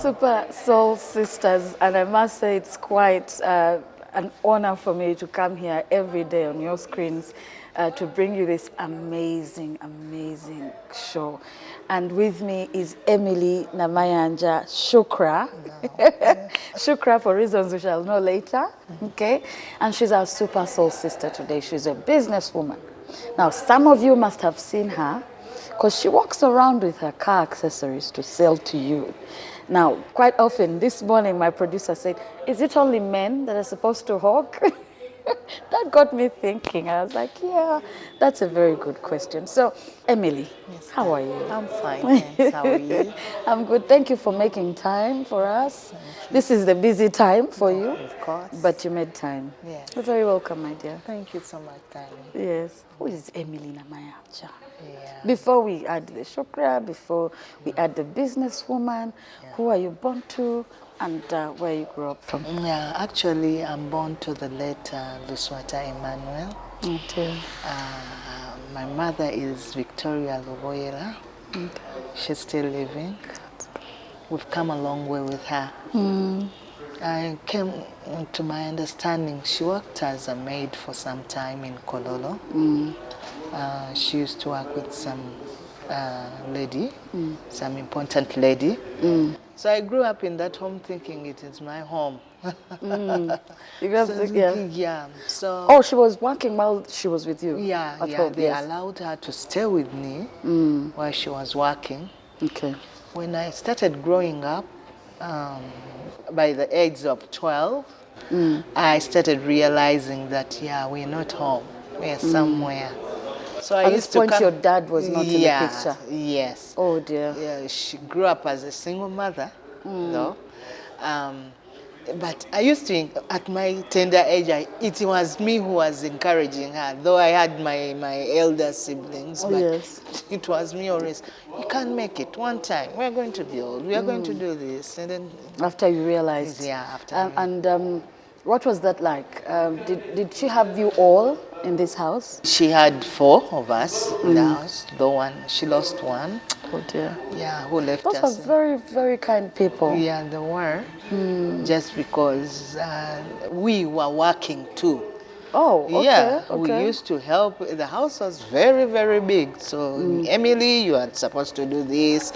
Super Soul Sisters, and I must say it's quite an honor for me to come here every day on your screens to bring you this amazing, amazing show. And with me is Emily Namayanja Shukra. Shukra for reasons we shall know later, okay? And she's our Super Soul Sister today. She's a businesswoman. Now, some of you must have seen her because she walks around with her car accessories to sell to you. Now, quite often, this morning, my producer said, is it only men that are supposed to hawk? That got me thinking. I was like, yeah, that's a very good question. So, Emily, Yes, how are you? I'm fine, thanks. How are you? I'm good. Thank you for making time for us. This is the busy time for you. Of course. But you made time. Yes. You're very welcome, my dear. Thank you so much, darling. Yes. Who is Emily Namayanja? Yeah. Before we add the Shukra, before we add the businesswoman, who are you born to and where you grew up from? Yeah, actually, I'm born to the late Luswata Emmanuel. Okay. My mother is Victoria Luboyela. Okay. She's still living. We've come a long way with her. I came to my understanding, she worked as a maid for some time in Kololo. She used to work with some lady, some important lady. So I grew up in that home thinking it is my home. You grew up Yeah. So oh, she was working while she was with you? yeah, at yeah. home, They yes. allowed her to stay with me while she was working. Okay. When I started growing up, by the age of 12, I started realizing that, yeah, we're not home. We're somewhere. So I At used this to point, come. your dad was not in the picture? Yes. Oh, dear. Yeah, she grew up as a single mother, though. But I used to, at my tender age, it was me who was encouraging her, though I had my elder siblings, Oh, but yes. it was me always, you can't make it one time, we're going to build, we are going to do this, and then... After you realized? Yeah, after. And what was that like? Did she have you all in this house? She had 4 of us in the house, though she lost one. Oh, dear. Yeah, who left Those us. are very, very kind people. Yeah, they were. Just because we were working too. Oh, okay. Yeah, okay. we used to help. The house was very, very big. So, Emily, you are supposed to do this.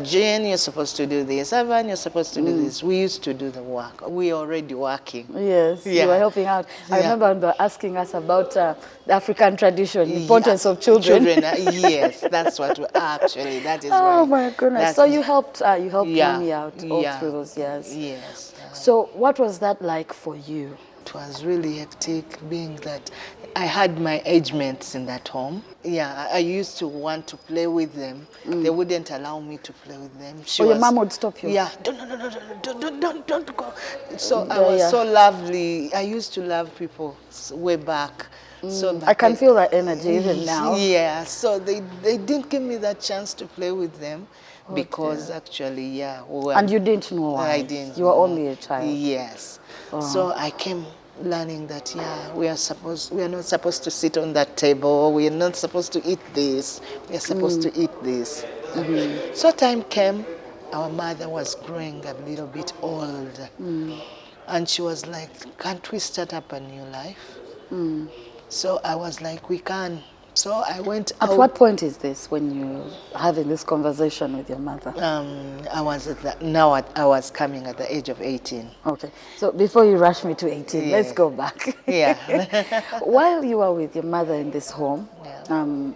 Jane, you're supposed to do this. Evan, you're supposed to do this. We used to do the work. We already working. Yes, Yeah. you were helping out. I remember they were asking us about the African tradition, the importance of children. Yes, that's what actually, that is Oh, right. my goodness. So you helped mommy out all through those years. Yes. So what was that like for you? It was really hectic, being that I had my age mates in that home. Yeah, I used to want to play with them. They wouldn't allow me to play with them. Your mom would stop you? Yeah, don't go. So I was so lovely. I used to love people way back. So I can feel that energy even now. Yeah, so they didn't give me that chance to play with them because actually, yeah. And you didn't know why? I didn't. You were only a child? Yes. So I came learning that, yeah, we are not supposed to sit on that table, we are not supposed to eat this, we are supposed to eat this. So time came, our mother was growing a little bit old, and she was like, can't we start up a new life? So I was like, we can. So I went out. At what point is this when you're having this conversation with your mother? I was coming at the age of 18. Okay, so before you rush me to 18, let's go back. Yeah. While you were with your mother in this home,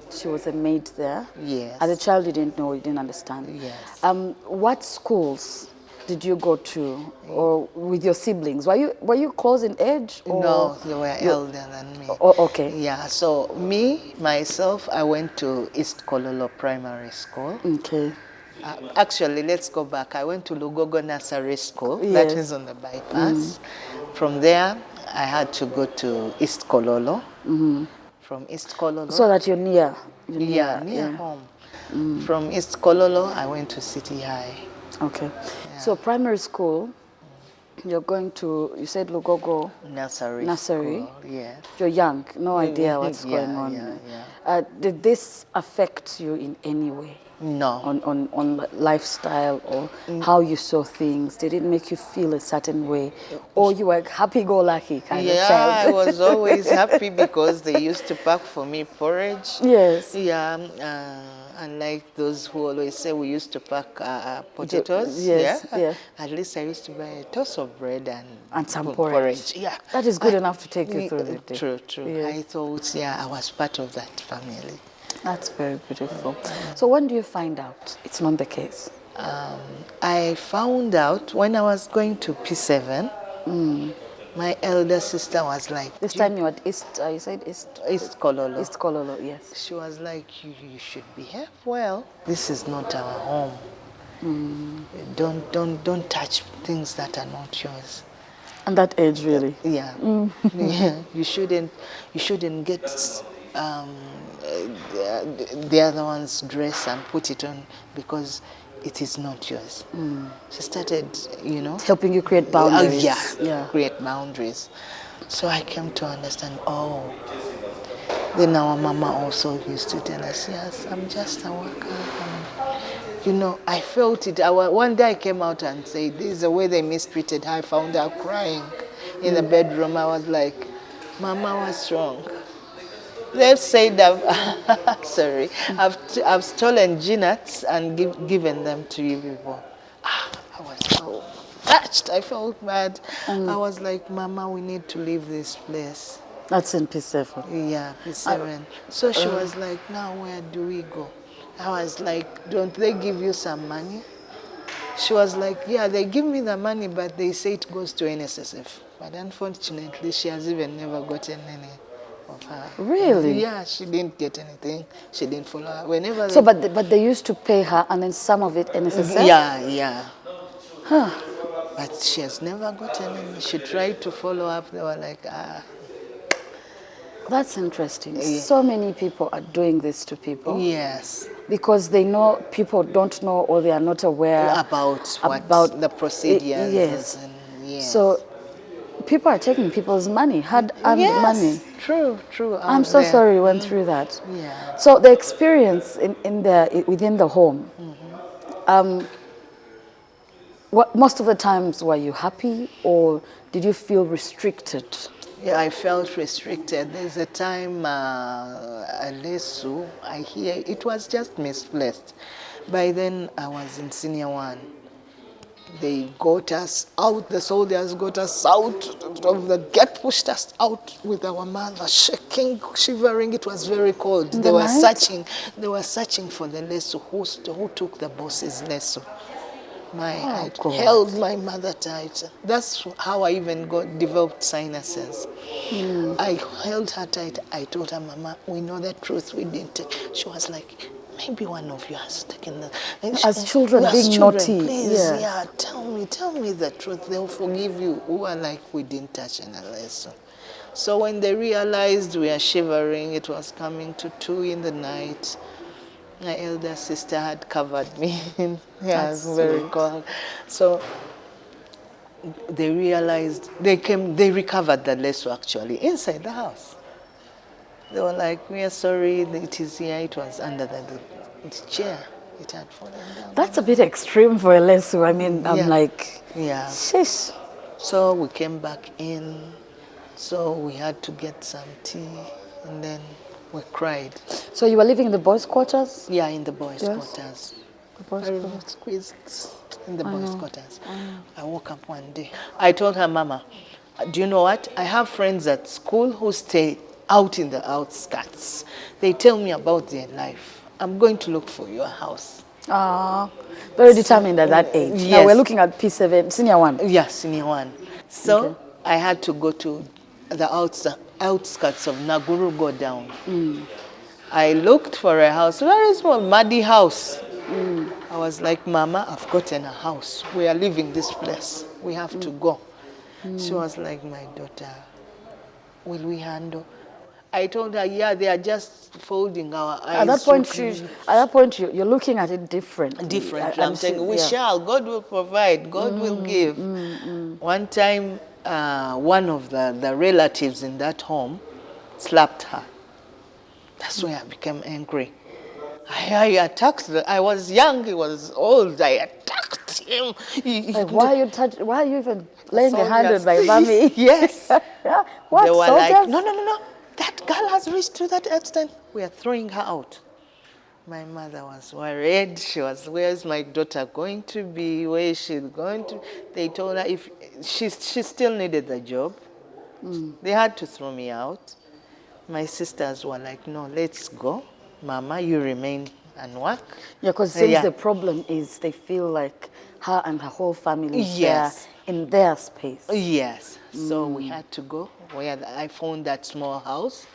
she was a maid there. Yes. As a child, you didn't know, you didn't understand. Yes. What schools did you go to, or with your siblings? Were you close in age? Or no, they were elder than me. Oh, okay. Yeah, so myself, I went to East Kololo Primary School. Okay. Actually, let's go back. I went to Lugogo Nursery School. Yes. That is on the bypass. From there, I had to go to East Kololo. From East Kololo. So that you're near. Near home. From East Kololo, I went to City High. Okay. So primary school, you're going to, you said Lugogo Nursery. School, yeah. You're young, no idea what's going on. Yeah. Did this affect you in any way? No. on lifestyle or how you saw things? Did it make you feel a certain way? Or you were happy-go-lucky kind of Yeah, child? I was always happy because they used to pack for me porridge. Yes. Yeah, unlike those who always say we used to pack potatoes. Yes, Yeah, yeah. at least I used to buy a toss of bread And some porridge. porridge. Yeah, That is good enough to take you through the day. True, true. Yes. I thought, yeah, I was part of that family. That's very beautiful. So when do you find out it's not the case? I found out when I was going to P7. My elder sister was like, This time you were at East, you said East? East Kololo. East Kololo, yes. She was like, you should behave well. This is not our home. Don't touch things that are not yours. And that age, really? Yeah. Yeah. You shouldn't get the other one's dress and put it on because it is not yours. She started, It's helping you create boundaries. Yeah, create boundaries. So I came to understand, then our mama also used to tell us, yes, I'm just a worker. I felt it. One day I came out and said, this is the way they mistreated her. I found her crying in the bedroom. I was like, Mama was strong. They've said that, sorry, I've stolen G-nuts and given them to you people. I was so touched. I felt bad. I was like, Mama, we need to leave this place. That's in P7. Yeah, P7. So she was like, now where do we go? I was like, don't they give you some money? She was like, yeah, they give me the money, but they say it goes to NSSF. But unfortunately, she has even never gotten any of her. Really? Yeah, she didn't get anything. She didn't follow her. Whenever So, but they used to pay her, and then some of it NSSF? Yeah. Huh. But she has never gotten any. She tried to follow up. They were like, That's interesting. Yeah. So many people are doing this to people. Yes. Because they know people don't know or they are not aware About the procedures. Yes. And, yes. So people are taking people's money, hard-earned money. True. I'm so sorry you went through that. Yeah. So the experience within the home, most of the times were you happy or did you feel restricted? Yeah, I felt restricted. There's a time, Alesu, I hear, it was just misplaced. By then, I was in senior 1. They got us out, the soldiers got us out of the gate, pushed us out with our mother shaking, shivering. It was very cold. They were searching for the lesu, who took the boss's lesu. I held my mother tight. That's how I even developed sinuses. I held her tight. I told her, Mama, we know the truth. We didn't take. She was like, maybe one of you has taken the... As children being naughty. Please, tell me the truth. They'll forgive you. We were like, we didn't touch any lesson. So when they realized we are shivering, it was coming to 2 in the night. My elder sister had covered me. It was very cold. So they realized, they recovered the lesu actually inside the house. They were like, we are sorry, it is here. It was under the chair. It had fallen down. That's a bit extreme for a lesu. I mean, I'm like, shish. So we came back in. So we had to get some tea and then we cried. So you were living in the boys' quarters? Yeah, in the boys' quarters. The boys' quarters. Squeezed in the boys' quarters. I woke up one day. I told her, Mama, do you know what? I have friends at school who stay out in the outskirts. They tell me about their life. I'm going to look for your house. Very determined at that age. Yes. Now we're looking at P7, senior 1. Yeah, senior 1. So I had to go to the outskirts of Naguru, go down. I looked for a house, very small, muddy house. I was like, Mama, I've gotten a house. We are leaving this place. We have to go. She was like, my daughter, will we handle? I told her, yeah, they are just folding our eyes. At that point, you're looking at it differently. I'm saying, we shall. God will provide. God will give. One time, one of the relatives in that home slapped her. That's why I became angry. I attacked I was young, he was old. I attacked him. Like, why are you even laying a hand on my Soldiers. mommy? Yes. What, They were soldiers? like, no, no, no, no. That girl has reached to that extent. We are throwing her out. My mother was worried. She was, where's my daughter going to be? Where is she going to? They told her if she still needed the job. They had to throw me out. My sisters were like, no, let's go. Mama, you remain and work. Yeah, because since the problem is they feel like her and her whole family is there in their space. Yes. So we had to go where I found that small house.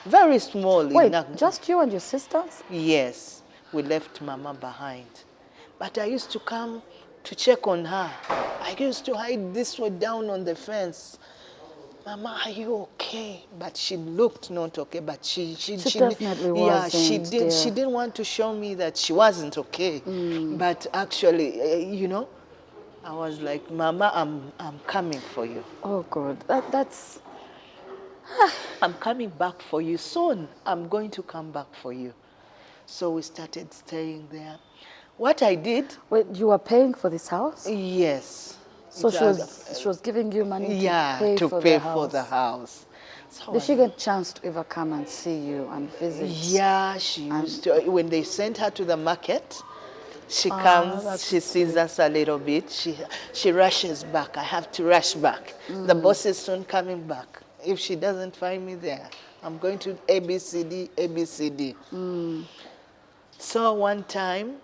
Very small. Wait, just you and your sisters? Yes. We left Mama behind. But I used to come to check on her. I used to hide this way down on the fence. Mama, are you okay? But she looked not okay. But she definitely wasn't. Yeah, she did. She didn't want to show me that she wasn't okay. But actually, you know, I was like, Mama, I'm coming for you. Oh God, that's. I'm coming back for you soon. I'm going to come back for you. So we started staying there. What I did. Wait, you were paying for this house? Yes. So she was giving you money to pay for the house. So did she get a chance to ever come and see you and visit? Yeah, she used to. When they sent her to the market, she comes, she sees us a little bit, she rushes back. I have to rush back. The boss is soon coming back. If she doesn't find me there, I'm going to ABCD, ABCD. So one time,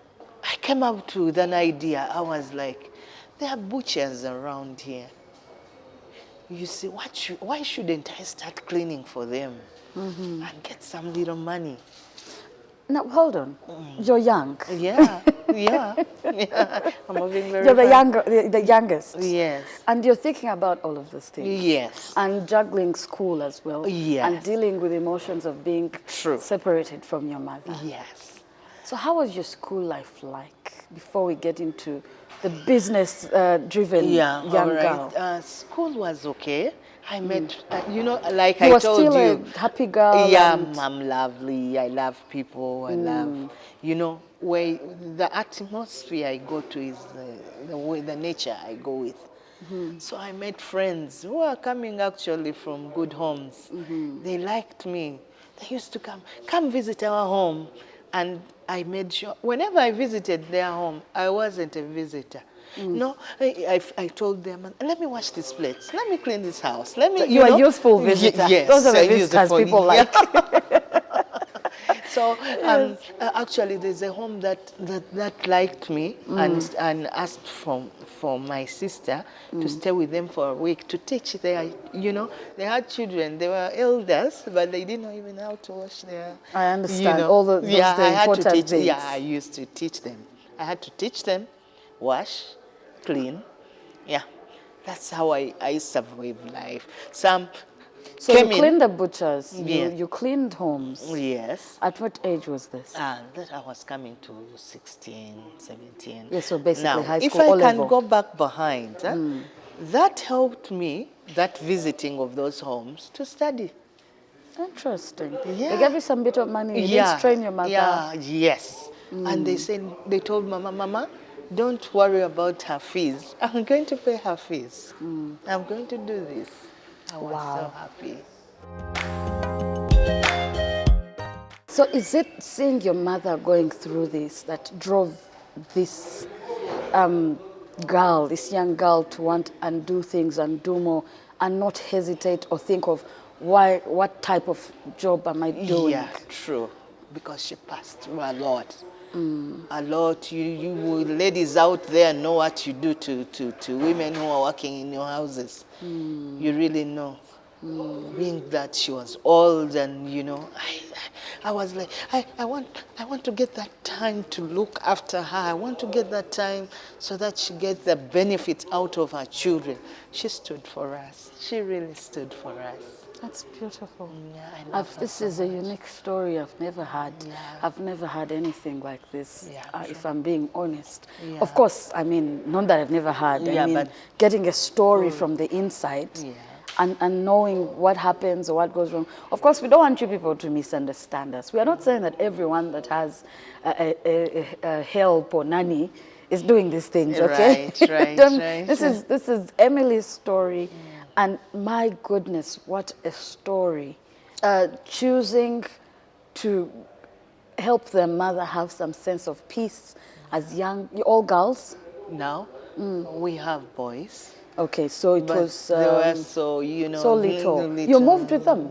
I came up with an idea. I was like, there are butchers around here. You see, why shouldn't I start cleaning for them and get some little money? Now, hold on. You're young. Yeah. I'm moving very You're fast. the youngest. Yes. And you're thinking about all of those things. Yes. And juggling school as well. Yes. And dealing with emotions of being separated from your mother. Yes. So how was your school life like before we get into the business-driven young girl? School was okay. I met, you know, like you I told you. You were still a happy girl. Yeah, I'm lovely. I love people. I love, you know, where the atmosphere I go to is the nature I go with. So I met friends who are coming actually from good homes. They liked me. They used to come visit our home. And I made sure, whenever I visited their home, I wasn't a visitor. No, I told them, let me wash these plates. Let me clean this house. Let me. You're a useful visitor. Yes, those are the visitors people like. So actually, there's a home that liked me and asked for my sister to stay with them for a week to teach their, you know, they had children. They were elders, but they didn't know even how to wash their. I understand, you know, all the I had to teach. things. Yeah, I used to teach them. I had to teach them, wash, clean. Yeah, that's how I survive life. So you cleaned the butchers, Yes. you cleaned homes. Yes. At what age was this? That I was coming to 16, 17. Yeah, so basically now, high if school, I can go back behind, that helped me, that visiting of those homes, to study. Interesting. Yeah. They gave you some bit of money. You didn't train your mother. Yeah, yes. And they told Mama, don't worry about her fees. I'm going to pay her fees. I'm going to do this. I was so happy. So is it seeing your mother going through this that drove this this young girl to want and do things and do more and not hesitate or think of what type of job am I doing? Yeah, true. Because she passed through a lot. A lot. You ladies out there know what you do to women who are working in your houses. You really know. Being that she was old and, you know, I was like, I want to get that time to look after her. I want to get that time so that she gets the benefit out of her children. She stood for us. She really stood for us. That's beautiful. Yeah, I love her this so is a much. unique story I've never had. Yeah. I've never had anything like this, Yeah, if I'm being honest. Yeah. Of course, I mean, not that I've never had. Yeah, I mean, but getting a story from the inside. Yeah. and knowing what happens or what goes wrong. Of course, we don't want you people to misunderstand us. We are not saying that everyone that has a help or nanny is doing these things, okay? Right. This is Emily's story, and my goodness, what a story. Choosing to help their mother have some sense of peace as young, all girls? Now, we have boys. Okay, so it But was they were so, you know, so little. You moved with them?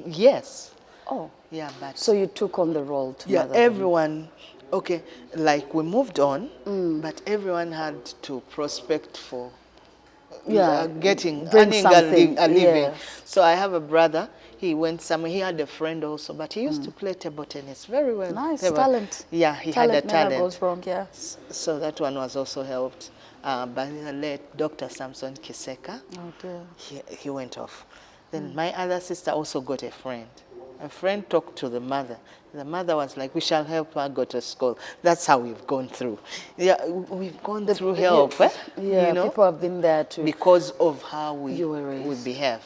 Yes. Oh. Yeah, but So you took on the role to yeah, mother them. everyone, okay, like we moved on, but everyone had to prospect for bring earning something, a living. yes. So I have a brother. He went somewhere. He had a friend also, but he used to play table tennis very well. Nice They were- talent. Yeah, he Talent had a never talent. goes wrong, yeah. So that one was also helped by the late Dr. Samson Kiseka. Oh dear. He went off. Then my other sister also got a friend. A friend talked to the mother. The mother was like, we shall help her go to school. That's how we've gone through. Yeah, we've gone through help. Yeah, you know, people have been there too. because of how we You were raised. behave.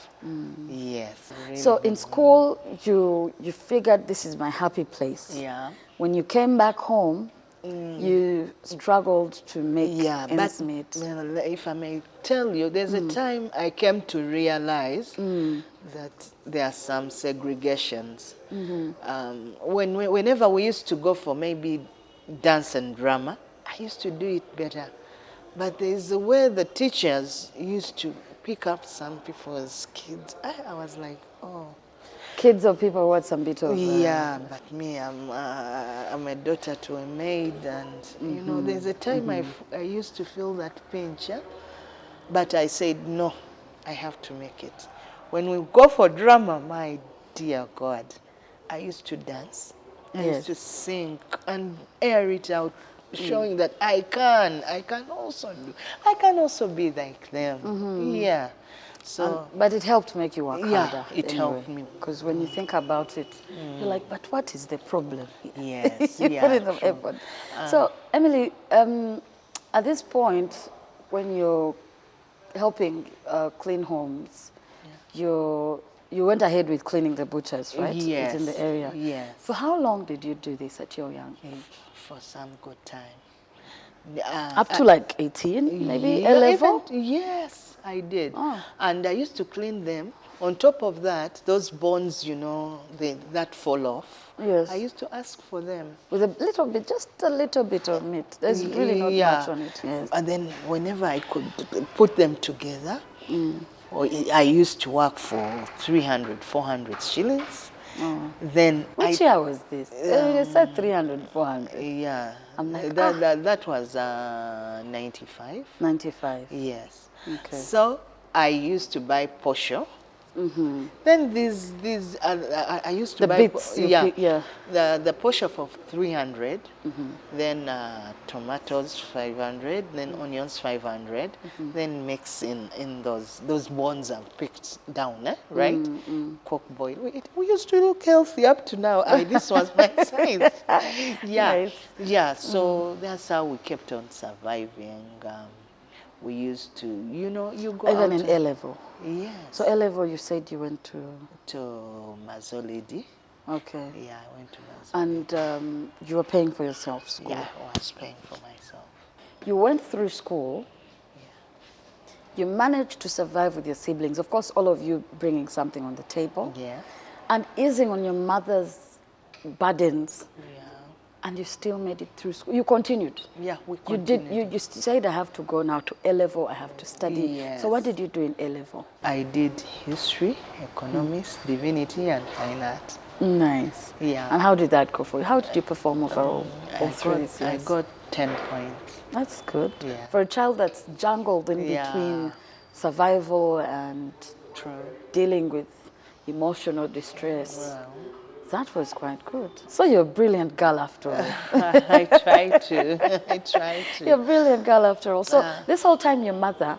Yes. Really. So in school, you figured this is my happy place. Yeah. When you came back home, you struggled to make ends but meet. well, if I may tell you, there's a time I came to realize that there are some segregations. Whenever we used to go for maybe dance and drama, I used to do it better. But there's a way the teachers used to pick up some people's kids. I was like, oh. Kids or people want some bit of... Yeah, but me, I'm a daughter to a maid, and you know, there's a time I used to feel that pinch, but I said no, I have to make it. When we go for drama, my dear God, I used to dance, I used to sing and air it out, showing that I can also be like them. Yeah. So, but it helped make you work harder. It helped me. Because when you think about it, you're like, but what is the problem? Yes, you put in some effort. So, Emily, at this point, when you're helping clean homes, you went ahead with cleaning the butchers, right? Yes. Within the area. Yes. For how long did you do this at your young age? For some good time. Up to like 18, maybe, A level? Yes, I did. Oh. And I used to clean them. On top of that, those bones, you know, that fall off. Yes. I used to ask for them. With a little bit, just a little bit of meat. There's really not much on it. Yes. And then whenever I could put them together, or I used to work for 300, 400 shillings. Then Which year was this? You said 300, 400. Yeah. I'm like, that was 95. 95. Yes. Okay. So I used to buy posho. Then these I used to The buy bits, the posho for 300. Then tomatoes 500. Then onions 500. Then mix in those bones I've picked down, right? Cook boil. We used to look healthy up to now. This was my size. Nice. Yeah. So that's how we kept on surviving. We used to, you know, you go Even out in A level. Yes. So A level, you said you went to Mazolidi. Okay. Yeah, I went to Mazolidi. And you were paying for yourself school. Yeah, I was paying for myself. You went through school. You managed to survive with your siblings. Of course, all of you bringing something on the table. Yeah. And easing on your mother's burdens. Yeah. And you still made it through school. You continued. Yeah, we continued. You said, I have to go now to A level, I have to study. Yes. So what did you do in A level? I did history, economics, divinity, and fine art. Nice. Yeah. And how did that go for you? How did you perform overall all through these I years? got 10 points. That's good. Yeah. For a child that's jungled in between survival and dealing with emotional distress. Well, That was quite good. So you're a brilliant girl after all. I try to. I try to. You're a brilliant girl after all. So this whole time your mother,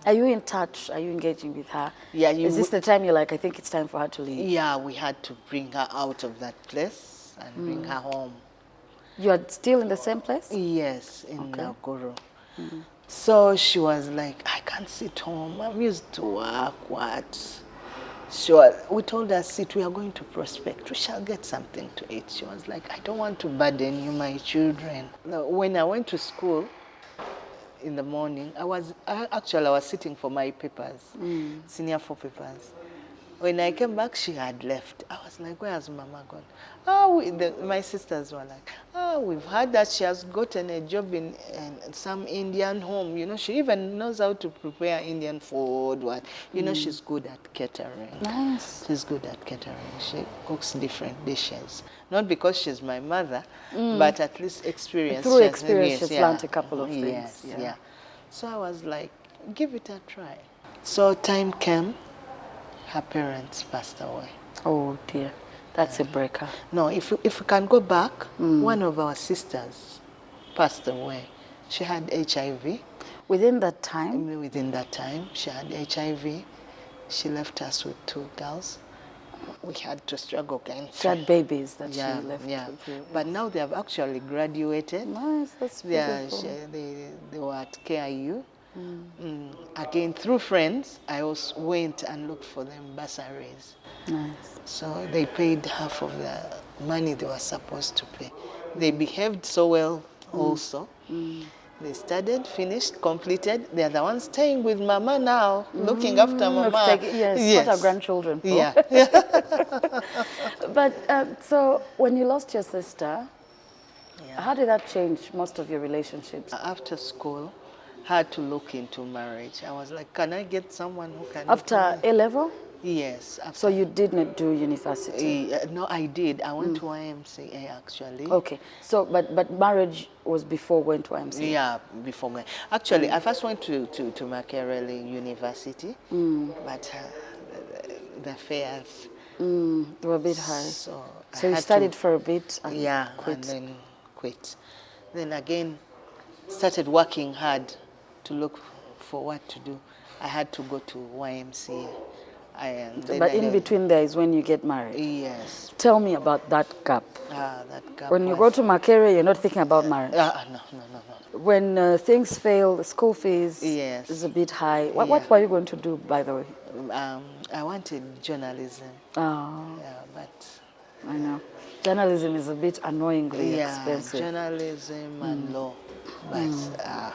are you in touch? Are you engaging with her? Yeah. Is this the time you're like, I think it's time for her to leave? Yeah, we had to bring her out of that place and bring her home. You are still in the same place? Yes, in Nagoro. So she was like, I can't sit home. I'm used to work. What? We told her, sit, we are going to Prospect. We shall get something to eat. She was like, I don't want to burden you, my children. Now, when I went to school in the morning, I was sitting for my papers, senior 4 papers. When I came back, she had left. I was like, where has Mama gone? My sisters were like, we've heard that she has gotten a job in some Indian home. You know, she even knows how to prepare Indian food. You know, she's good at catering. Nice. She's good at catering. She cooks different dishes. Not because she's my mother, but at least experience. Through experience, she's learned a couple of things. Yes, yeah. So I was like, give it a try. So time came. Her parents passed away. Oh dear, that's a breaker. No, if we can go back, one of our sisters passed away. She had HIV. Within that time? Within that time, she had HIV. She left us with 2 girls. We had to struggle again. She had babies that she left with you. But now they have actually graduated. Nice, that's beautiful. They were at KIU. Again, through friends, I also went and looked for them bursaries. Nice. So they paid half of the money they were supposed to pay. They behaved so well also. They studied, finished, completed. They are the ones staying with Mama now, looking after Mama. Yes, what are grandchildren for? Yeah. But so when you lost your sister, how did that change most of your relationships? After school, had to look into marriage. I was like, can I get someone who can... After A-level? Yes. So you did not do university? No, I did. I went to YMCA actually. Okay. So, but marriage was before going to YMCA? Yeah, before going. Actually, I first went to Makerere University, but the fares... they were a bit high. So you studied for a bit and quit? And then quit. Then again, started working hard to look for what to do. I had to go to YMCA. But in between there is when you get married? Yes. Tell me about that gap. That gap. When you go to Makerere, you're not thinking about marriage? No. When things fail, the school fees is a bit high. What were you going to do, by the way? I wanted journalism. Oh. Yeah, but... I know. Journalism is a bit annoyingly expensive. Journalism and law. But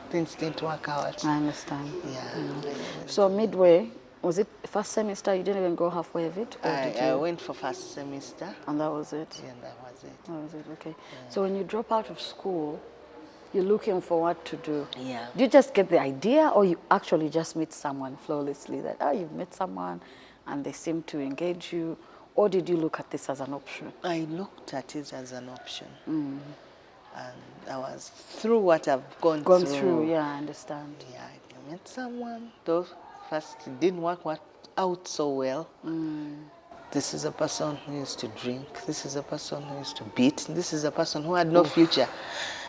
things didn't work out. I understand. Yeah. So midway, was it first semester? You didn't even go halfway of it? Or I went for first semester. And that was it? Yeah, that was it. That was it, okay. Yeah. So when you drop out of school, you're looking for what to do. Yeah. Do you just get the idea, or you actually just meet someone flawlessly that, you've met someone and they seem to engage you? Or did you look at this as an option? I looked at it as an option. And I was through what I've gone through. Yeah, I understand. Yeah, I met someone, though first it didn't work out so well. This is a person who used to drink. This is a person who used to beat. This is a person who had no future.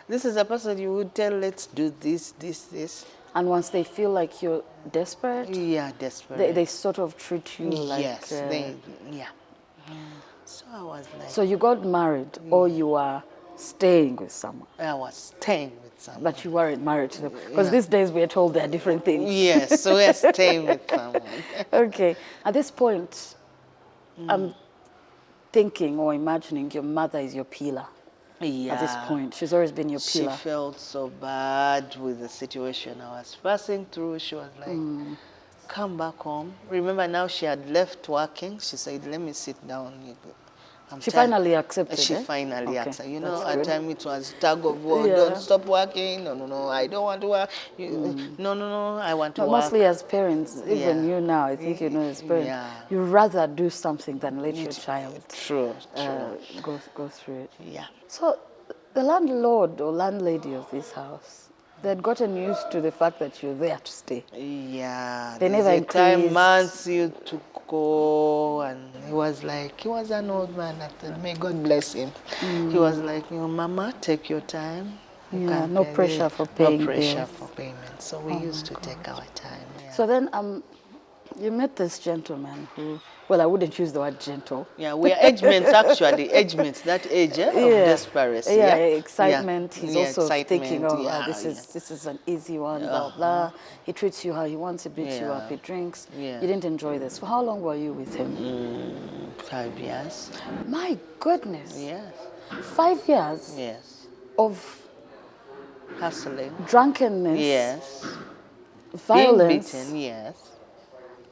This is a person you would tell, let's do this. And once they feel like you're desperate? Yeah, desperate. They sort of treat you like... Yes, So I was like... So you got married or you were staying with someone? I was staying with someone. But you weren't married to them? Because these days we are told there are different things. Yes, so we are staying with someone. Okay. At this point, I'm thinking or imagining your mother is your pillar. Yeah. At this point, she's always been your pillar. She felt so bad with the situation I was passing through. She was like, come back home. Remember, now she had left working. She said, let me sit down. She finally accepted. She finally accepted. You know, at the time it was tug of war. Don't stop working. No, I don't want to work. No, I want to work. Mostly as parents, even you now, I think you know as parents, you rather do something than let your child go through it. Yeah. So the landlord or landlady of this house, they had gotten used to the fact that you're there to stay. Yeah. They never increased. Months you to go, and he was an old man. May God bless him. He was like, Mama, take your time. Yeah, no pressure for paying. No pressure for payment. So we used to take our time. Yeah. So then you met this gentleman who well, I wouldn't use the word gentle. Yeah, we are age mates actually. Age mates, that age of desperation. Yeah, Yeah, excitement. He's yeah, also thinking, excitement. oh, Yeah, this is an easy one, blah blah. He treats you how he wants to beat you up. He drinks. Yeah. You didn't enjoy this. For how long were you with him? 5 years. My goodness. Yes. 5 years Yes. of Hustling. drunkenness, Yes. violence, Being beaten. Yes.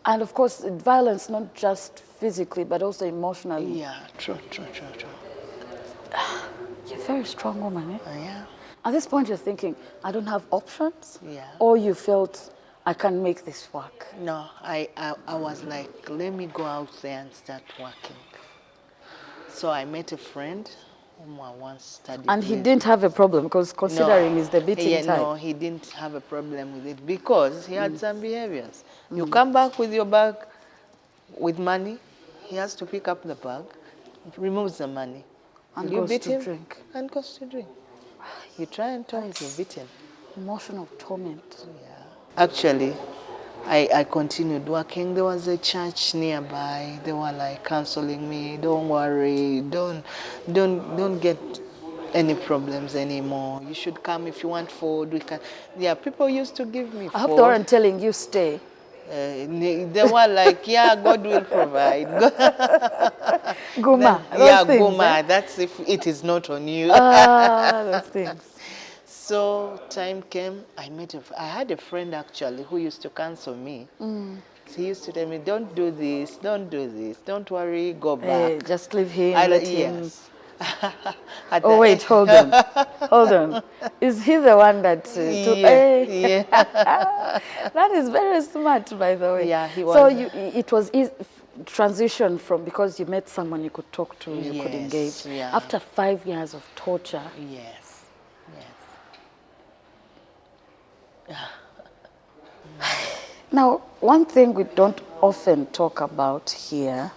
and of course, violence not just physically but also emotionally. Yeah. True. You're a very strong woman, eh? Yeah. At this point, you're thinking, I don't have options? Yeah. Or you felt, I can make this work? No, I was like, let me go out there and start working. So I met a friend whom I once studied And he with. didn't have a problem, because considering he's the beating type. No, he didn't have a problem with it because he had some behaviors. You come back with your bag with money, he has to pick up the bag, removes the money. And You goes beat to him drink. and goes to drink. You try and talk, you beat him. Emotional torment. Yeah. Actually, I continued working. There was a church nearby. They were like counseling me. Don't worry. Don't get any problems anymore. You should come if you want food. We can. Yeah, people used to give me food. I hope they weren't telling you stay. They were like, yeah, God will provide. Guma. Yeah, things, Guma. eh? That's if it is not on you. Those things. So time came, I had a friend actually who used to counsel me. He used to tell me, don't do this, don't worry, go back. Just leave him, let him. Yes. Oh wait, hold on. Is he the one that? Yeah. That is very smart, by the way. Yeah, he was. So it was transition from, because you met someone you could talk to, you could engage. Yeah. After 5 years of torture. Yes. Now, one thing we don't often talk about here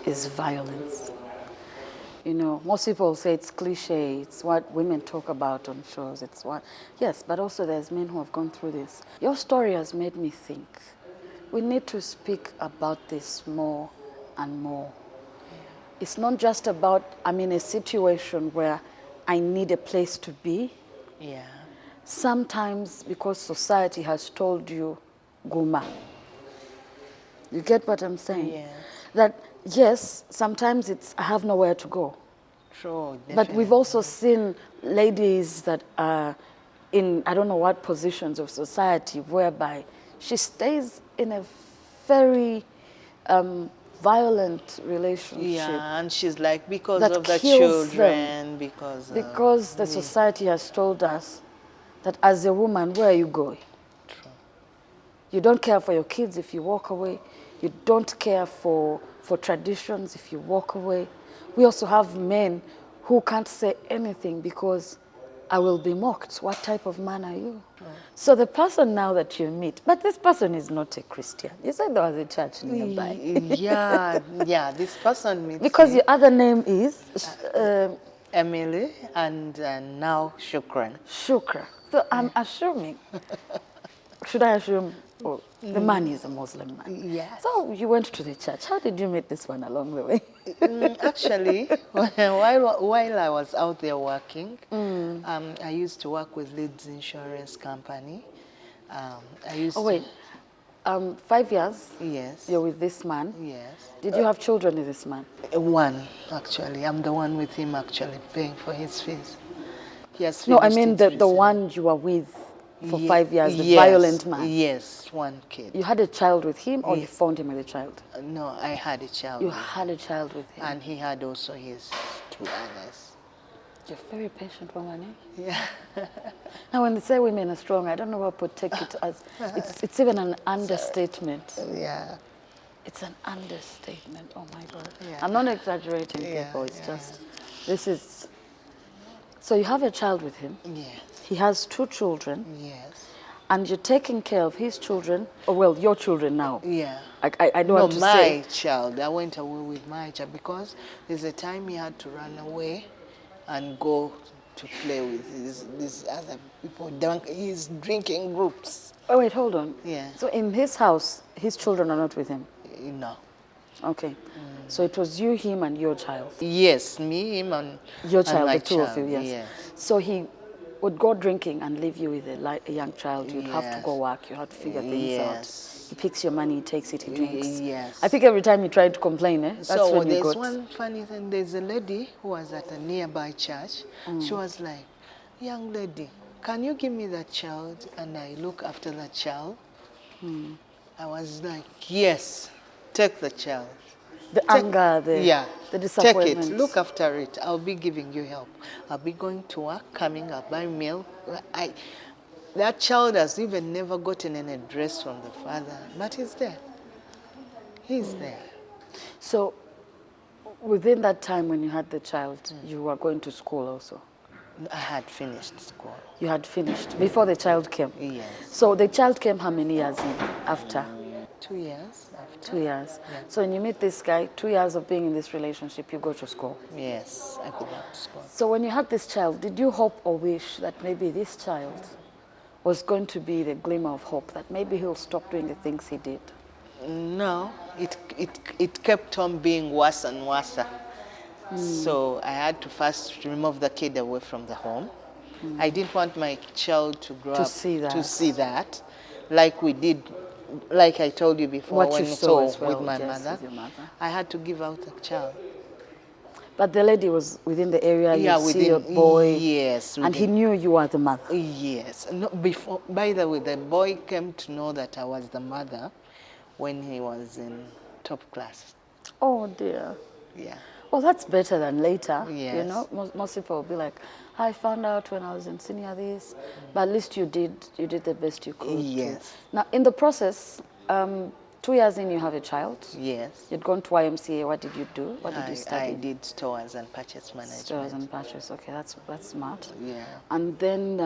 is violence. You know, most people say it's cliche, it's what women talk about on shows, yes, but also there's men who have gone through this. Your story has made me think we need to speak about this more and more. It's not just about, I'm in a situation where I need a place to be. Yeah. Sometimes because society has told you, Guma. You get what I'm saying? Yeah. That, yes, sometimes it's, I have nowhere to go. True. But we've also seen ladies that are in, I don't know what positions of society, whereby she stays in a very violent relationship. Yeah, and she's like, because that of the kills children, them. because the society has told us that as a woman, where are you going? True. You don't care for your kids if you walk away. You don't care for traditions if you walk away. We also have men who can't say anything because I will be mocked. What type of man are you? So the person now that you meet, but this person is not a Christian. You said there was a church nearby. Yeah, this person meets Because me. your other name is Emily and now Shukran. Shukra. So I'm assuming, should I assume, the man is a Muslim man? Yes. So you went to the church. How did you meet this one along the way? Actually, while I was out there working, I used to work with Leeds Insurance Company. I used 5 years? Yes. You're with this man? Yes. Did you have children with this man? One, actually. I'm the one with him actually paying for his fees. He has No, I finished mean his the recent- one you were with for 5 years, the Yes, violent man. Yes, one kid. You had a child with him, or you found him with a child? No, I had a child. You with him. had a child with him. And he had also his 2 others. You're a very patient woman, eh? Yeah. Now, when they say women are strong, I don't know what to take it as. It's even an understatement. Yeah. It's an understatement. Oh my God. Yeah. I'm not exaggerating, Yeah, people. It's yeah. just, this is. So you have a child with him. Yes. He has 2 children. Yes. And you're taking care of his children, or well, your children now. Yeah. I don't want to say. my child. I went away with my child because there's a time he had to run away and go to play with these other people, his drinking groups. Oh, wait, hold on. Yeah. So in his house, his children are not with him? No. Okay. So it was you, him, and your child. Yes, me, him, and Your and child, my the two of child. you, yes. Yes. So he would go drinking and leave you with a young child. You'd have to Yes. go work. You had to figure things out. Yes. He picks your money, he takes it, he drinks. Yes. I think every time he tried to complain, that's So when you there's got... one funny thing. There's a lady who was at a nearby church. She was like, young lady, can you give me that child and I look after that child? I was like, yes, take the child. The anger, the Take disappointment. it, look after it. I'll be giving you help. I'll be going to work, coming, I'll buy meal. That child has even never gotten any dress from the father, but he's there. He's there. So within that time when you had the child, you were going to school also? I had finished school. You had finished before the child came? Yes. So the child came how many years in after? 2 years after. 2 years. Yeah. So when you meet this guy, 2 years of being in this relationship, you go to school. Yes, I go back to school. So when you had this child, did you hope or wish that maybe this child was going to be the glimmer of hope, that maybe he'll stop doing the things he did? No, it kept on being worse and worse. So I had to first remove the kid away from the home. I didn't want my child to grow up to see that, like we did, like I told you before, What when you we saw saw as well, with my yes, mother. with your mother. I had to give out the child. But the lady was within the area, Yeah, you see your boy, yes, and he knew you were the mother. Yes. No, before, by the way, the boy came to know that I was the mother when he was in top class. Oh dear. Yeah. Well, that's better than later. You Yes. know, most people will be like, I found out when I was in senior this, but at least you did the best you could. Yes. Now, in the process, 2 years in, you have a child. Yes. You'd gone to YMCA. What did you do? What did you study? I did stores and purchase management. Stores and purchase. Okay, that's smart. Yeah. And then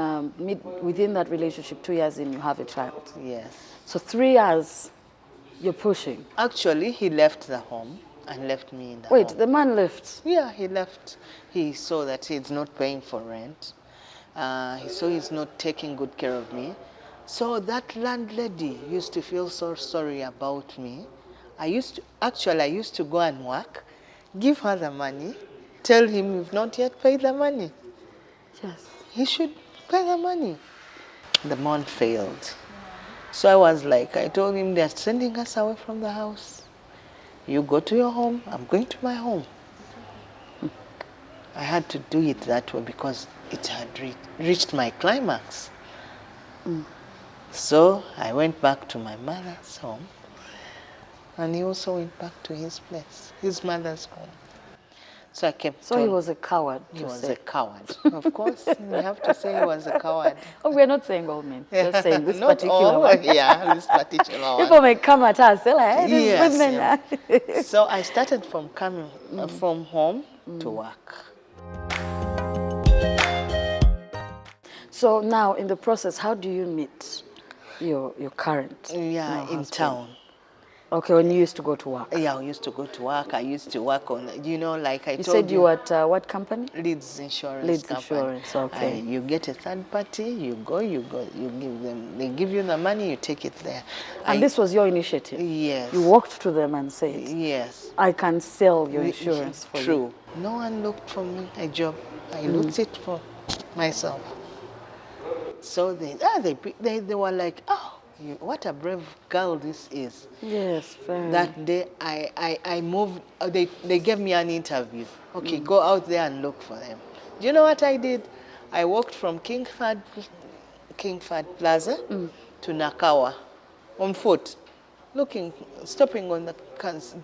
within that relationship, 2 years in, you have a child. Yes. So 3 years, you're pushing. Actually, he left the home and left me in the Wait, home. the man left. Yeah, he left. He saw that he's not paying for rent. He saw he's not taking good care of me. So that landlady used to feel so sorry about me. I used to go and work, give her the money, tell him you've not yet paid the money. Yes. He should pay the money. The month failed. So I was like, I told him they're sending us away from the house. You go to your home, I'm going to my home. I had to do it that way because it had reached my climax. So I went back to my mother's home, and he also went back to his place, his mother's home. So I kept So he was a coward. He was a coward. Of course, we have to say he was a coward. Oh, we're not saying all men. Just saying this Not particular all, one. Yeah, this particular one. People may come at us, they're like, hey, these Yes, women. So I started from coming from home to work. So now, in the process, how do you meet your current? Yeah, in husband? town. Okay, when you used to go to work. Yeah, I used to go to work. I used to work on, like I You told said you were at what company? Leeds Insurance Leeds Company. Insurance, okay. You get a third party, you give them, they give you the money, you take it there. And this was your initiative? Yes. You walked to them and said, Yes. I can sell your insurance for you. True. No one looked for me a job. I looked it for myself. So they were like, oh, what a brave girl this is. Yes, very. That day I moved, they gave me an interview. Okay, go out there and look for them. Do you know what I did? I walked from King Fahd Plaza to Nakawa on foot, stopping on the cans.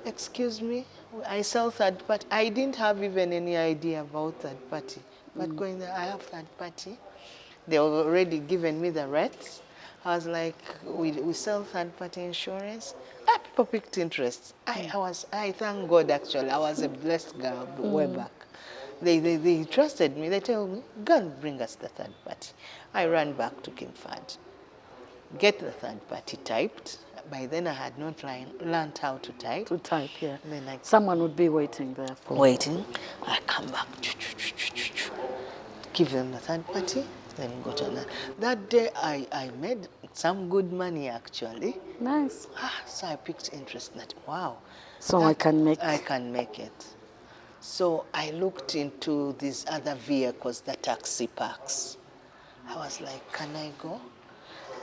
Excuse me, I sell third party. I didn't have even any idea about third party. But going there, I have third party. They already given me the rates. I was like, we sell third-party insurance. People picked interest. I thank God, actually. I was a blessed girl way back. They trusted me. They told me, go and bring us the third party. I ran back to King Fahd, get the third party typed. By then, I had not learned how to type. To type, yeah. Then someone would be waiting there for waiting. I come back, give them the third party. Then go to another. That day I made some good money actually. Nice. So I picked interest that, wow, So I can make... I can make it. So I looked into these other vehicles, the taxi parks. I was like, can I go?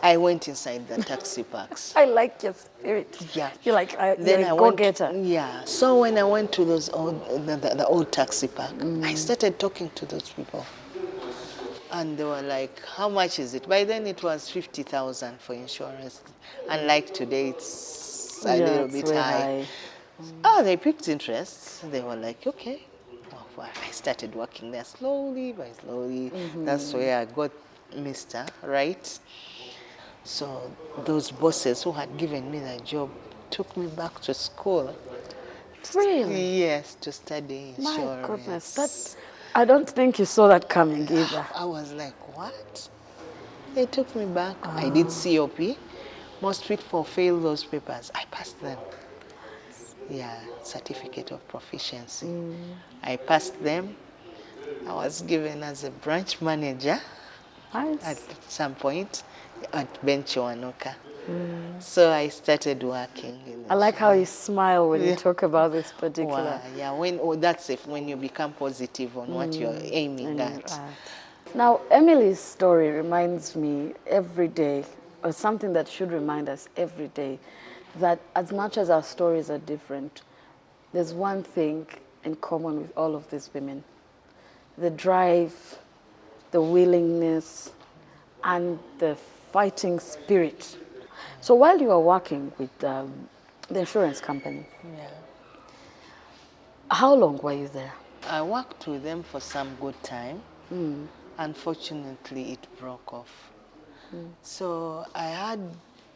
I went inside the taxi parks. I like your spirit. Yeah. You're like, Then you're I a went, go-getter. yeah. So when I went to those the old taxi park, I started talking to those people. And they were like, how much is it? By then it was 50,000 for insurance. Unlike today, it's a little it's bit way high. high. Oh, they picked interest. They were like, okay. Well, I started working there slowly by slowly. That's where I got Mr. Right. So those bosses who had given me the job took me back to school. Really? Yes, to study insurance. My goodness, I don't think you saw that coming either. I was like, what? They took me back. I did COP. Most people fail those papers. I passed them. Yeah, certificate of proficiency. I passed them. I was given as a branch manager Nice. at some point at Bench Wanoka. So I started working. I like how you smile when you talk about this particular. Wow, yeah, that's if when you become positive on what you're aiming at. Now, Emily's story reminds me every day, or something that should remind us every day, that as much as our stories are different, there's one thing in common with all of these women: the drive, the willingness, and the fighting spirit. So while you were working with the insurance company, how long were you there? I worked with them for some good time. Unfortunately, it broke off. So I had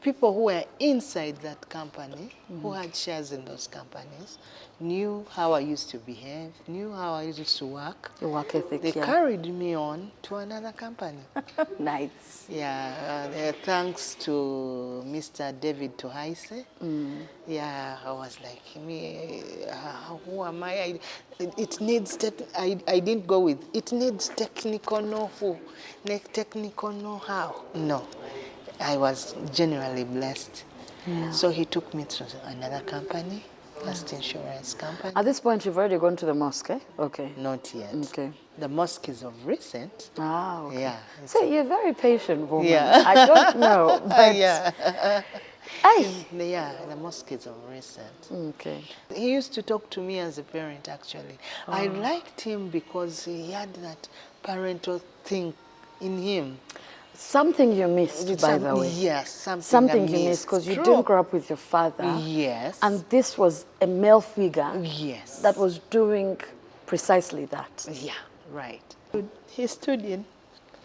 people who were inside that company, who had shares in those companies, knew how I used to behave, knew how I used to work. Your work ethic, They carried me on to another company. Nice. Yeah, thanks to Mr. David Tohaise. Yeah, I was like, who am I? It needs, I didn't go with, it needs technical know-who, technical know-how. No, I was generally blessed. Yeah. So he took me to another company, first insurance company. At this point, you've already gone to the mosque, eh? Okay. Not yet. Okay. The mosque is of recent. Ah, okay. Yeah. So you're a very patient woman. Yeah. I don't know, but... Yeah. Ay. Yeah, the mosque is of recent. Okay. He used to talk to me as a parent, actually. I liked him because he had that parental thing in him. Something you missed, by the way. Yes, Something you missed, because you didn't grow up with your father. Yes. And this was a male figure. Yes. That was doing precisely that. Yeah, right. He stood in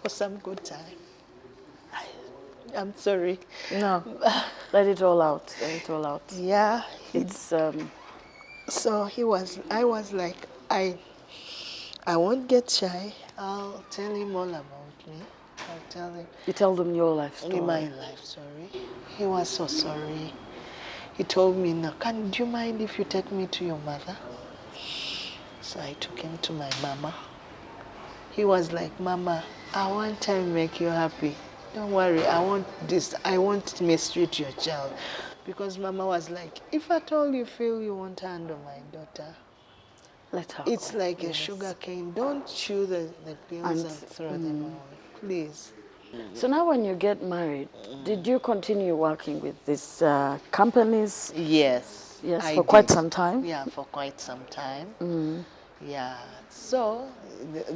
for some good time. I'm sorry. No, let it all out. Let it all out. Yeah. It's So I was like, I won't get shy. I'll tell him all about me. I'll tell him. You tell them your life story. My life story. He was so sorry. He told me, "No, do you mind if you take me to your mother?" So I took him to my mama. He was like, "Mama, I want to make you happy. Don't worry, I won't mistreat your child." Because Mama was like, if at all you feel you won't handle my daughter, let her it's go. like a sugar cane. Don't chew the pills and throw them away, please. So now when you get married, did you continue working with these companies? Yes. Yes, for quite some time? Yeah, for quite some time. Yeah. So,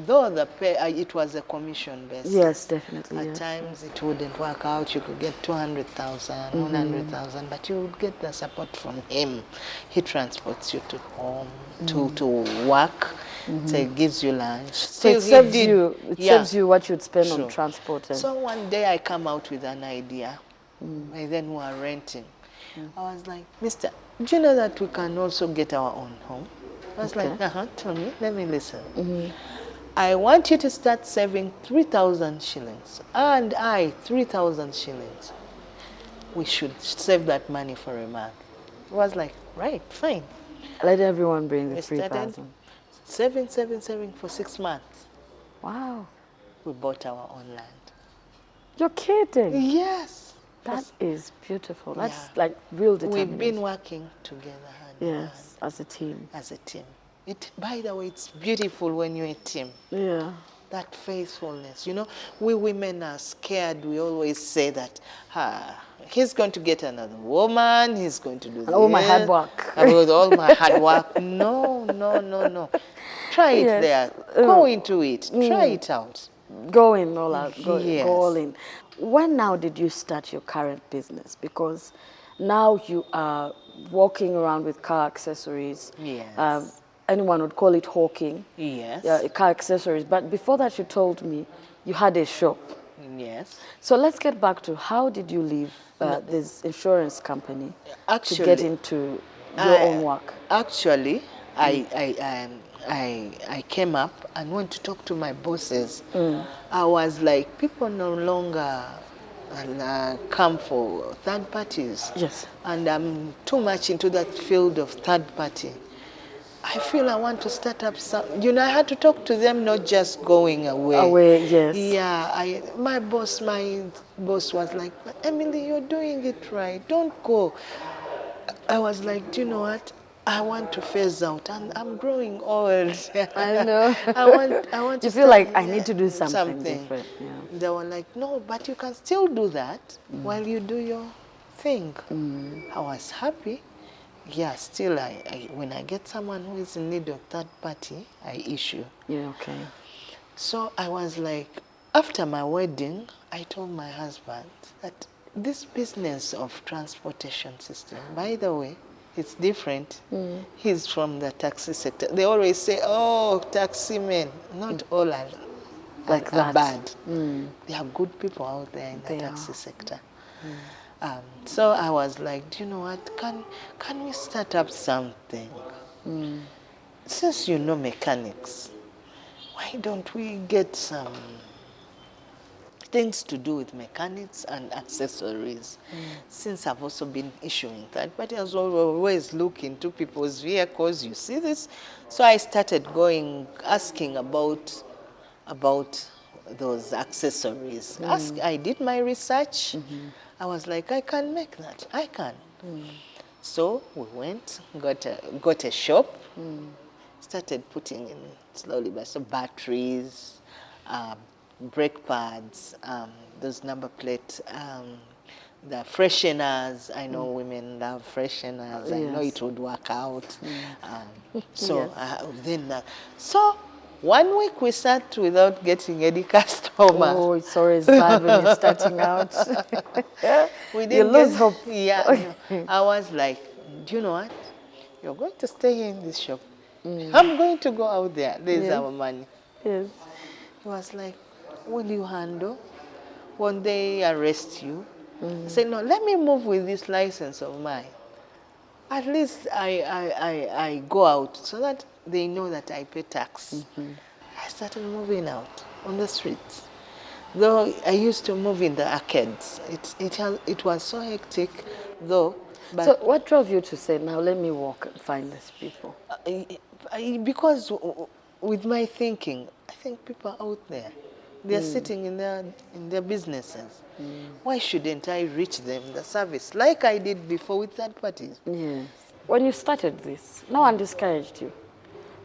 though the pay, it was a commission basis. Yes, definitely. At times it wouldn't work out. You could get 200,000, 100,000, but you would get the support from him. He transports you to home, to work. So it gives you lunch. So it saves you. It saves you what you'd spend on transport. So one day I come out with an idea. And then we are renting. I was like, Mister, do you know that we can also get our own home? I was like, tell me, let me listen. I want you to start saving 3,000 shillings. And 3,000 shillings. We should save that money for a month. I was like, right, fine. Let everyone bring the 3,000. Saving for 6 months. Wow. We bought our own land. You're kidding? Yes. That is beautiful. That's like real determination. We've been working together hand Yes, as a team. as a team. By the way, it's beautiful when you're a team. Yeah. That faithfulness. We women are scared. We always say that, he's going to get another woman, he's going to do this. And all my hard work. With all my hard work. No, no, no, no. Try it Yes. there. Go into it. Try it out. Go in all out. Go Yes. all in. When now did you start your current business? Because now you are walking around with car accessories. Yes. Anyone would call it hawking. Yes. Car accessories. But before that, you told me you had a shop. Yes. So let's get back to how did you leave this insurance company to get into your own work? Actually, I came up and went to talk to my bosses. I was like, people no longer come for third parties. Yes. And I'm too much into that field of third party. I feel I want to start up some. I had to talk to them, not just going away. Away, yes. Yeah, my boss was like, Emily, you're doing it right. Don't go. I was like, do you know what? I want to phase out, and I'm growing old. I know. I want to. You feel like I need to do something different. Yeah. They were like, no, but you can still do that while you do your thing. I was happy. Yeah, still, when I get someone who is in need of third party, I issue. Yeah, okay. So I was like, after my wedding, I told my husband that this business of transportation system, by the way, it's different. He's from the taxi sector. They always say, oh, taxi men. Not all are like are that. bad. There are good people out there in the taxi sector. So I was like, do you know what? Can we start up something? Since you know mechanics, why don't we get some things to do with mechanics and accessories? Since I've also been issuing that, but I was always looking into people's vehicles. You see this? So I started asking about those accessories. I did my research. I was like, I can make that. I can. So we went, got a shop, started putting in slowly, but so batteries, brake pads, those number plates, the fresheners. I know women love fresheners. I know it would work out. So so 1 week we sat without getting any customer. Oh, it's always bad when you're starting out. We didn't you lose hope. Yeah, I was like, do you know what? You're going to stay here in this shop. I'm going to go out there. There's our money. Yes. He was like, will you handle? Won't they arrest you? I said, no, let me move with this license of mine. At least I go out so that they know that I pay tax. I started moving out on the streets. Though I used to move in the arcades. It was so hectic, though. But So what drove you to say, now let me walk and find these people? because with my thinking, I think people out there, they're sitting in their businesses. Why shouldn't I reach them the service like I did before with third parties? Yes. When you started this, no one discouraged you.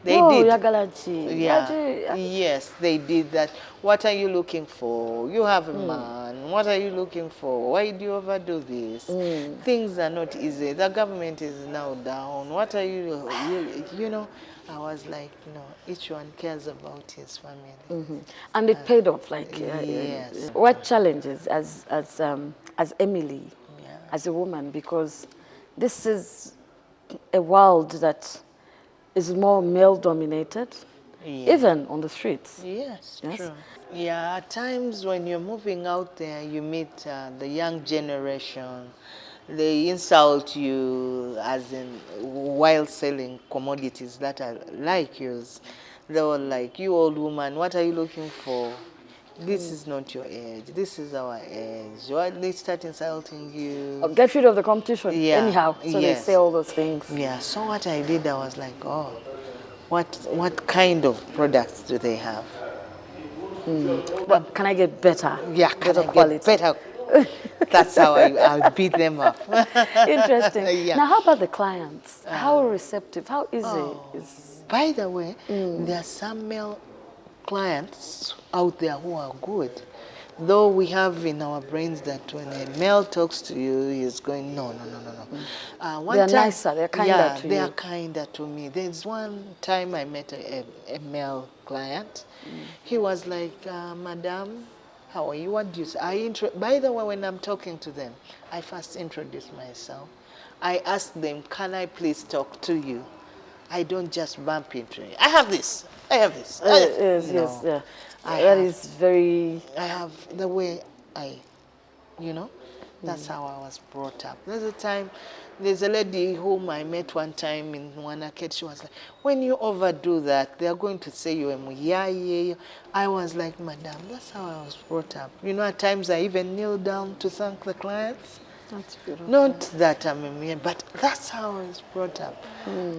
They No, did. Yagalachi. Yeah. Yes, they did that. What are you looking for? You have a man. What are you looking for? Why do you overdo this? Things are not easy. The government is now down. What are you know? I was like, no, each one cares about his family. And it paid off. Like, yes. What challenges as Emily, Yeah. as a woman, because this is a world that is more male-dominated, even on the streets. Yes, Yes? true. Yeah, at times when you're moving out there, you meet the young generation. They insult you as in while selling commodities that are like yours. They were like, you old woman, what are you looking for? This is not your age. This is our age. Why they start insulting you? Get rid of the competition anyhow. So they Yes. say all those things. Yeah, so what I did, I was like, oh, what kind of products do they have? But can I get better? Yeah, can better I quality? get better That's how I beat them up. Interesting. Yeah. Now, how about the clients? How receptive? How easy is? By the way, there are some male clients out there who are good. Though we have in our brains that when a male talks to you, he's going, no. They're nicer, they're kinder to you. they are kinder to me. There's one time I met a male client. He was like, Madam, how are you? What do you say? By the way, when I'm talking to them, I first introduce myself. I ask them, can I please talk to you? I don't just bump into it. I have this. Yes, yeah. That is very... I have the way that's how I was brought up. There's a lady whom I met one time in one arcade. She was like, when you overdo that, they are going to say you are yeah. I was like, Madam, that's how I was brought up. At times I even kneel down to thank the clients. That's beautiful. Not that I'm a man, but that's how I was brought up.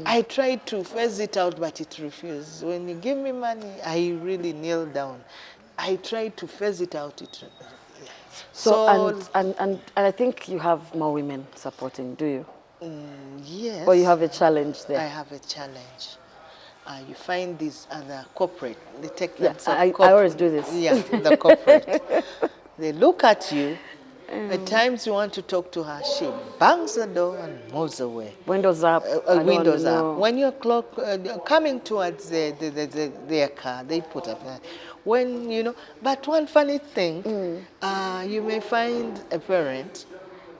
I tried to phase it out, but it refused. When you give me money, I really kneel down. I tried to phase it out. So and I think you have more women supporting, do you? Yes. Or you have a challenge there? I have a challenge. You find these other corporate, they take I always do this. Yeah, the corporate. They look at you. At times you want to talk to her, she bangs the door and moves away. Windows up. Windows up. When you're coming towards their car, they put up. But one funny thing, you may find a parent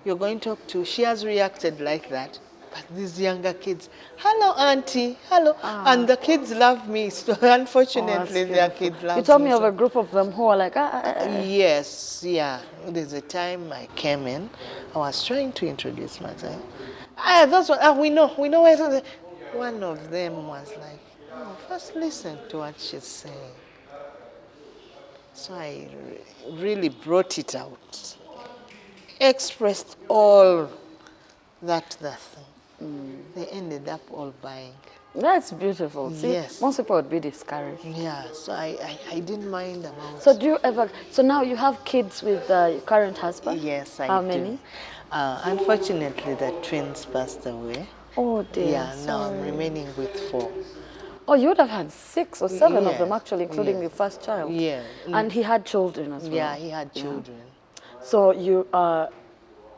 you're going to talk to, she has reacted like that. But these younger kids, hello, auntie, hello. And the kids love me. So unfortunately, their kids love me. You told me of a group of them who are like, Yes, yeah. There's a time I came in, I was trying to introduce myself. That's what, we know. One of them was like, first listen to what she's saying. So I really brought it out. Expressed all the thing. They ended up all buying. That's beautiful. See, yes. Most people would be discouraged. Yeah, so I didn't mind about. So now you have kids with your current husband? Yes, I do. How many? Unfortunately, the twins passed away. Oh dear. Yeah, now I'm remaining with 4. Oh, you would have had 6 or 7 of them actually, including your first child. Yeah. And he had children as well. Yeah, he had children. So you are,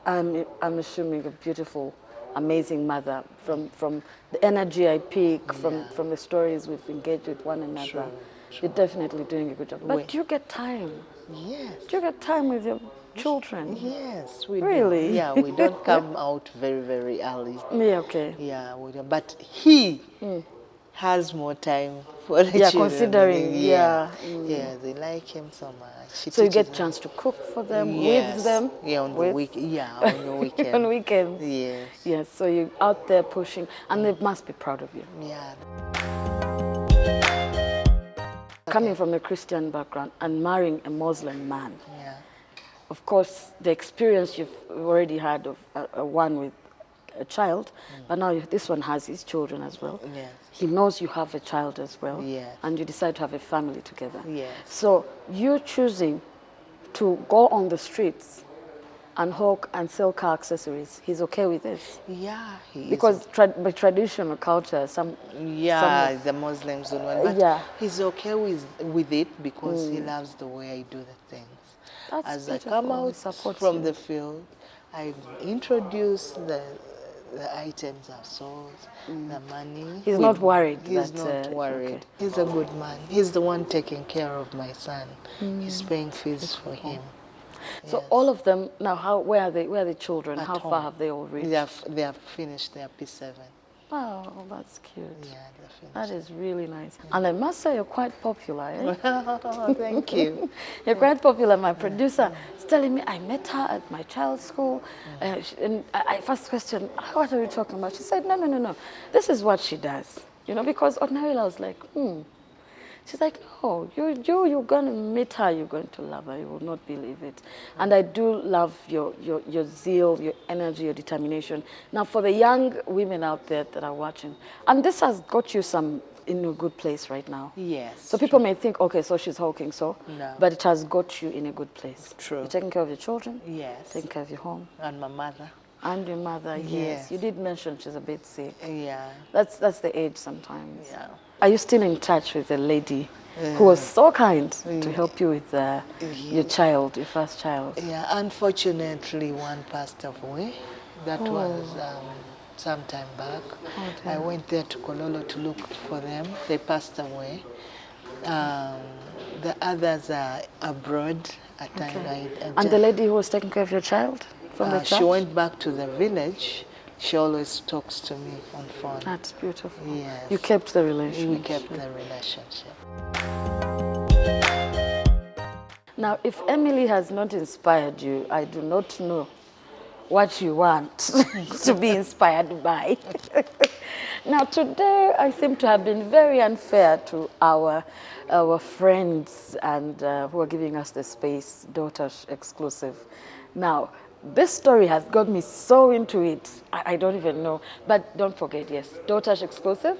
I'm assuming, a beautiful, amazing mother from the energy I pick, from the stories we've engaged with one another. True. You're definitely doing a good job. But do you get time? Yes. Do you get time with your children? Yes, we really? do. Yeah, we don't come out very, very early. Yeah, okay. Yeah, we don't. But he has more time for the children. Considering, Yeah, they like him so much. So you get a chance to cook for them, with them? Yeah, on the weekend. On weekends? Yes. Yes, so you're out there pushing, and they must be proud of you. Yeah. Coming from a Christian background and marrying a Muslim man. Yeah. Of course, the experience you've already had of one with a child, but now this one has his children as well. Yes. He knows you have a child as well. Yes. And you decide to have a family together. Yes. So you're choosing to go on the streets and hawk and sell car accessories. He's okay with this? Yeah, he is. Because by traditional culture, the Muslims don't want. But he's okay with it because he loves the way I do the things. That's As beautiful. I come out from the field, I introduce the items I've sold, the money. He's not worried. He's not worried. Okay. He's a good man. He's the one taking care of my son. He's paying fees for him. So yes. all of them now, where are the children? At how home. far have they all reached? They have finished their P7. Oh, that's cute. Yeah, they're finished. That is really nice. And I must say you're quite popular, eh? Thank you. You're quite popular. My producer is telling me I met her at my child's school. And I first questioned, what are you talking about? She said, no. This is what she does. Because ordinarily I was like, She's like, no, you're going to meet her, you're going to love her, you will not believe it. And I do love your zeal, your energy, your determination. Now, for the young women out there that are watching, and this has got you some in a good place right now. Yes. So people may think, okay, so she's hulking, so. No. But it has got you in a good place. True. You're taking care of your children. Yes. Taking care of your home. And my mother. And your mother, yes. Yes. You did mention she's a bit sick. Yeah. That's the age sometimes. Yeah. Are you still in touch with the lady who was so kind to help you with your child, your first child? Yeah, unfortunately one passed away. That was some time back. I went there to Kololo to look for them. They passed away. The others are abroad at time. And the lady who was taking care of your child from the church? She went back to the village. She always talks to me on phone. That's beautiful. Yes. You kept the relationship. We kept the relationship. Now, if Emily has not inspired you, I do not know what you want to be inspired by. Now, today I seem to have been very unfair to our friends and who are giving us the space, Daughters exclusive. Now, this story has got me so into it, I don't even know. But don't forget, yes, Daughters exclusive.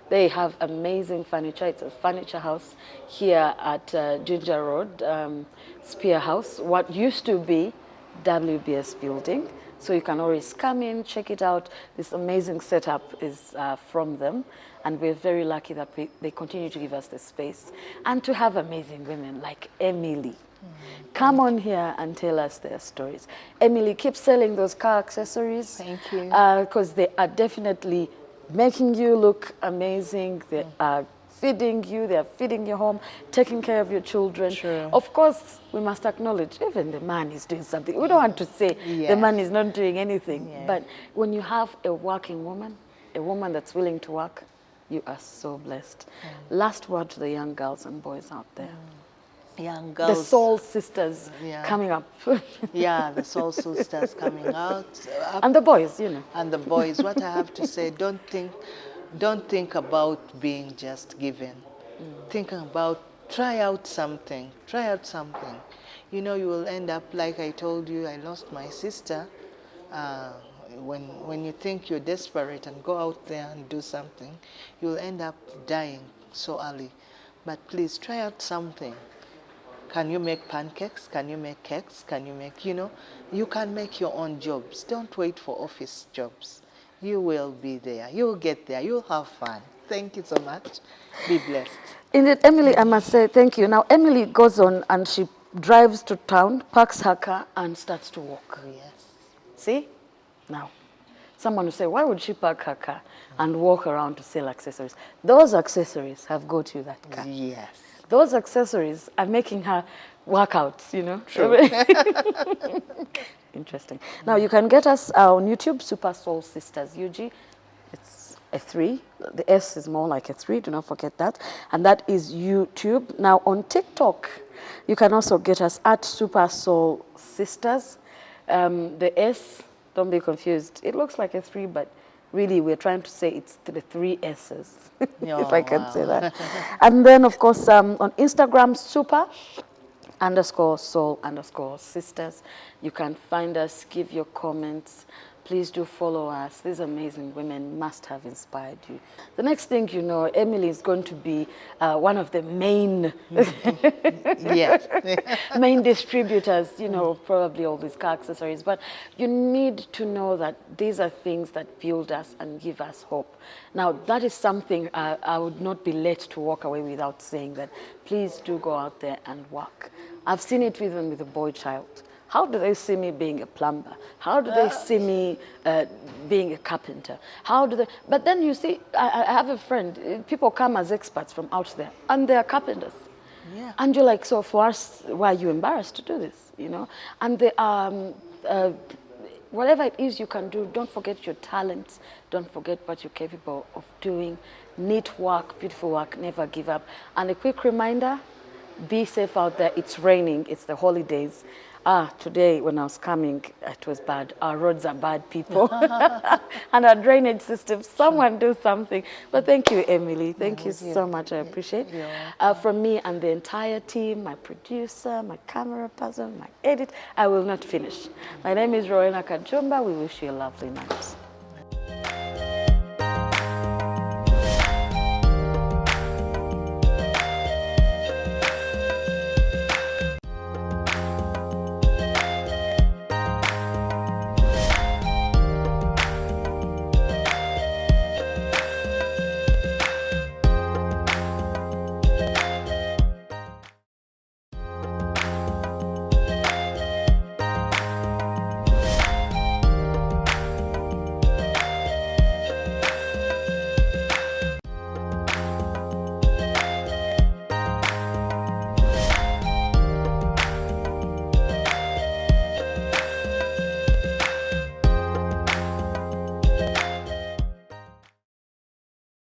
They have amazing furniture. It's a furniture house here at Ginger Road, Spear House, what used to be WBS building. So you can always come in, check it out. This amazing setup is from them. And we're very lucky that they continue to give us the space. And to have amazing women like Emily. Come on here and tell us their stories. Emily, keep selling those car accessories. Thank you. Because they are definitely making you look amazing. They are feeding you, they are feeding your home, taking care of your children. True. Of course, we must acknowledge even the man is doing something. We don't want to say the man is not doing anything. Yeah. But when you have a working woman, a woman that's willing to work, you are so blessed. Last word to the young girls and boys out there. Young The girls. Soul Sisters coming up. Yeah, the Soul Sisters coming out. And the boys, you know. And the boys, what I have to say, don't think about being just given. Think about, try out something. Try out something. You know, you will end up, like I told you, I lost my sister. When you think you're desperate and go out there and do something, you will end up dying so early. But please, try out something. Can you make pancakes? Can you make cakes? Can you make, you can make your own jobs. Don't wait for office jobs. You will be there. You'll get there. You'll have fun. Thank you so much. Be blessed. Indeed, Emily, I must say thank you. Now, Emily goes on and she drives to town, parks her car, and starts to walk. Yes. See? Now, someone will say, why would she park her car and walk around to sell accessories? Those accessories have got you that car. Yes. Those accessories are making her workouts, True. Interesting. Now, you can get us on YouTube, Super Soul Sisters UG. It's a 3. The S is more like a 3. Do not forget that. And that is YouTube. Now, on TikTok, you can also get us at Super Soul Sisters. The S, don't be confused. It looks like a 3, but really, we're trying to say it's the 3 S's, if I can say that. And then, of course, on Instagram, super_soul_sisters. You can find us, give your comments. Please do follow us. These amazing women must have inspired you. The next thing you know, Emily is going to be one of the main main distributors, probably all these car accessories. But you need to know that these are things that build us and give us hope. Now, that is something I would not be let to walk away without saying that. Please do go out there and work. I've seen it even with a boy child. How do they see me being a plumber? How do they see me being a carpenter? But then you see, I have a friend, people come as experts from out there, and they're carpenters. Yeah. And you're like, so for us, why are you embarrassed to do this? And they whatever it is you can do, don't forget your talents. Don't forget what you're capable of doing. Neat work, beautiful work, never give up. And a quick reminder, be safe out there. It's raining, it's the holidays. Today when I was coming, it was bad. Our roads are bad, people. And our drainage system, someone do something. But thank you, Emily. Thank you so much. I appreciate it. From me and the entire team, my producer, my camera person, my edit, I will not finish. My name is Rowena Kajumba. We wish you a lovely night.